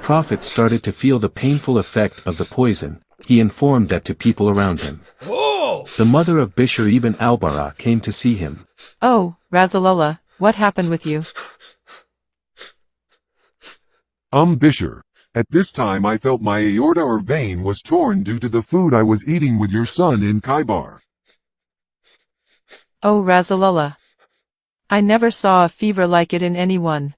prophet started to feel the painful effect of the poison, he informed that to people around him. The mother of Bishr ibn al-Bara came to see him. Oh, Rasulullah, what happened with you? Bishr, at this time I felt my aorta or vein was torn due to the food I was eating with your son in Khaybar. Oh Rasulullah, I never saw a fever like it in anyone.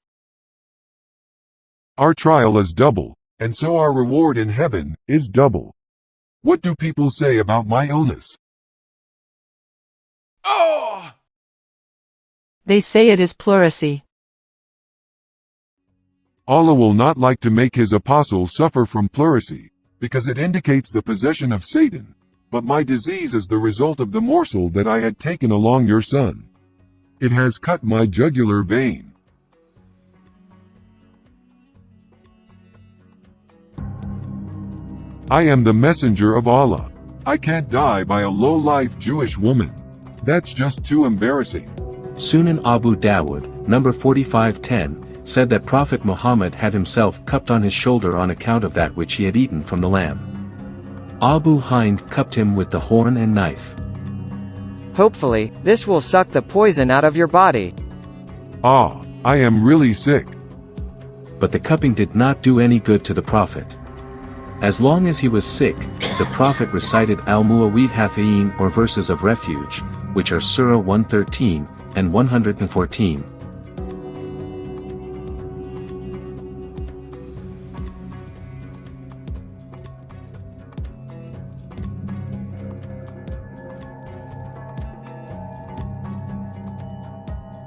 Our trial is double, and so our reward in heaven is double. What do people say about my illness? They say it is pleurisy. Allah will not like to make his apostles suffer from pleurisy, because it indicates the possession of Satan, but my disease is the result of the morsel that I had taken along your son. It has cut my jugular vein. I am the messenger of Allah. I can't die by a low-life Jewish woman. That's just too embarrassing. Sunan Abu Dawud, number 4510, said that Prophet Muhammad had himself cupped on his shoulder on account of that which he had eaten from the lamb. Abu Hind cupped him with the horn and knife. Hopefully, this will suck the poison out of your body. I am really sick. But the cupping did not do any good to the Prophet. As long as he was sick, the Prophet recited al-Mu'awwidhathayn or verses of refuge, which are Surah 113 and 114.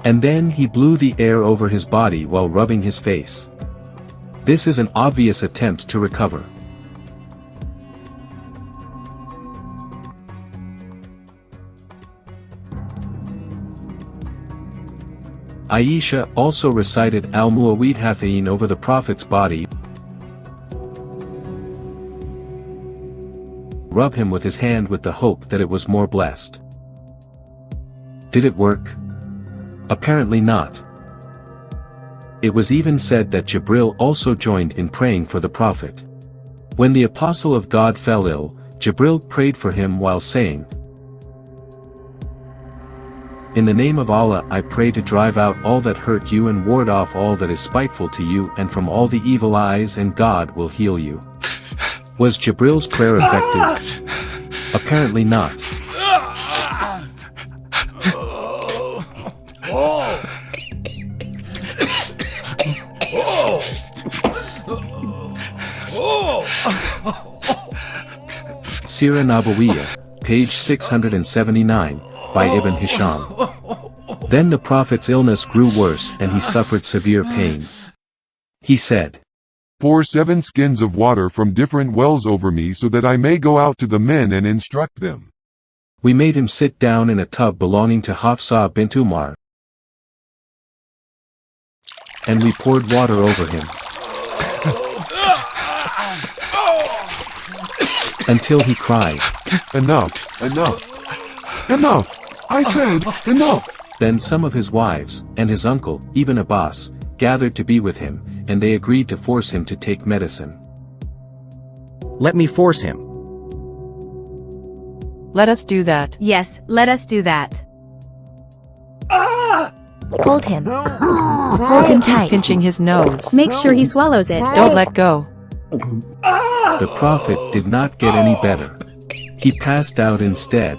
And then he blew the air over his body while rubbing his face. This is an obvious attempt to recover. Aisha also recited al-Mu'awwidhathayn over the Prophet's body, rub him with his hand with the hope that it was more blessed. Did it work? Apparently not. It was even said that Jibril also joined in praying for the Prophet. When the Apostle of God fell ill, Jibril prayed for him while saying, "In the name of Allah I pray to drive out all that hurt you and ward off all that is spiteful to you and from all the evil eyes, and God will heal you." Was Jibril's prayer effective? Apparently not. Sirah Nabawiyah, page 679, by Ibn Hisham. Then the Prophet's illness grew worse and he suffered severe pain. He said, "Pour 7 skins of water from different wells over me so that I may go out to the men and instruct them." We made him sit down in a tub belonging to Hafsa bint Umar, and we poured water over him until he cried, "Enough, enough, enough! I said, enough!" Then some of his wives, and his uncle, Ibn Abbas, gathered to be with him, and they agreed to force him to take medicine. Let me force him. Let us do that. Yes, let us do that. Hold him. Hold him tight. Pinching his nose. Make sure he swallows it. Don't let go. The Prophet did not get any better. He passed out instead.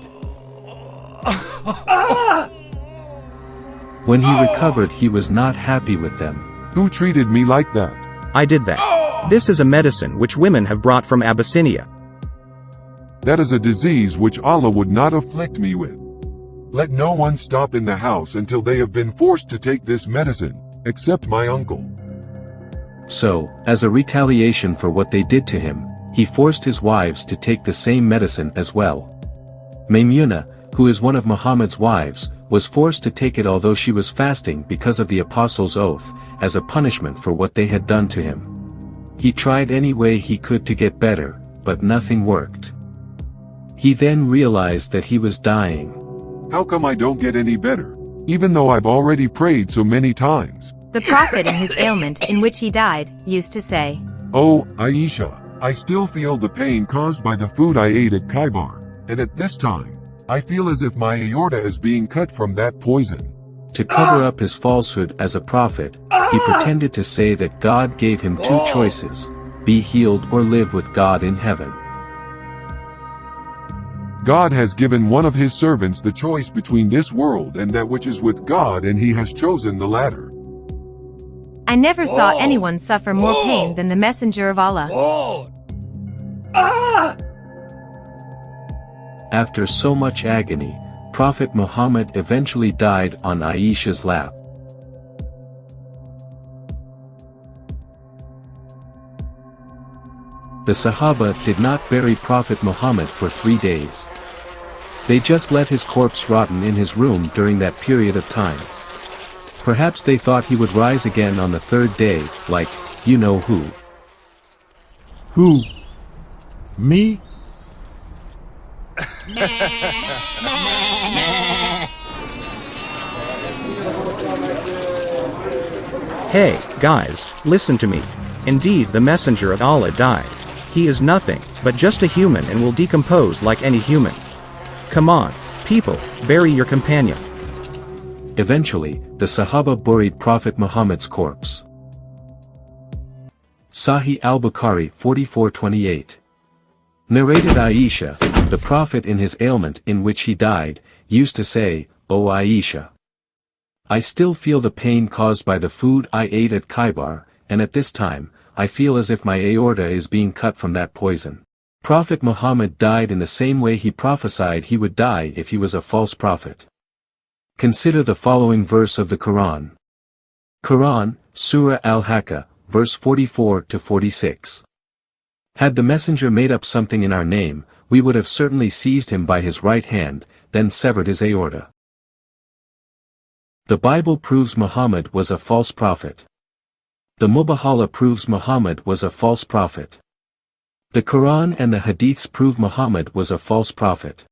When he recovered, he was not happy with them. Who treated me like that? I did that. This is a medicine which women have brought from Abyssinia. That is a disease which Allah would not afflict me with. Let no one stop in the house until they have been forced to take this medicine, except my uncle. So, as a retaliation for what they did to him, he forced his wives to take the same medicine as well. Maymuna, who is one of Muhammad's wives, was forced to take it although she was fasting because of the Apostle's oath, as a punishment for what they had done to him. He tried any way he could to get better, but nothing worked. He then realized that he was dying. How come I don't get any better, even though I've already prayed so many times? The Prophet in his ailment in which he died, used to say, Oh, Aisha, I still feel the pain caused by the food I ate at Khaybar, and at this time, I feel as if my aorta is being cut from that poison. To cover up his falsehood as a prophet, he pretended to say that God gave him two choices: be healed or live with God in heaven. God has given one of his servants the choice between this world and that which is with God, and he has chosen the latter. I never saw anyone suffer more pain than the messenger of Allah. After so much agony, Prophet Muhammad eventually died on Aisha's lap. The Sahaba did not bury Prophet Muhammad for 3 days. They just let his corpse rotten in his room during that period of time. Perhaps they thought he would rise again on the 3rd day, like, you know who. Who? Me? Hey, guys, listen to me. Indeed, the messenger of Allah died. He is nothing, but just a human and will decompose like any human. Come on, people, bury your companion. Eventually, the Sahaba buried Prophet Muhammad's corpse. Sahih al-Bukhari 4428. Narrated Aisha, the Prophet in his ailment in which he died, used to say, O Aisha, I still feel the pain caused by the food I ate at Khaybar, and at this time, I feel as if my aorta is being cut from that poison. Prophet Muhammad died in the same way he prophesied he would die if he was a false prophet. Consider the following verse of the Quran. Quran, Surah Al-Haqqa, verse 44 to 46. Had the messenger made up something in our name, we would have certainly seized him by his right hand, then severed his aorta. The Bible proves Muhammad was a false prophet. The Mubahala proves Muhammad was a false prophet. The Quran and the Hadiths prove Muhammad was a false prophet.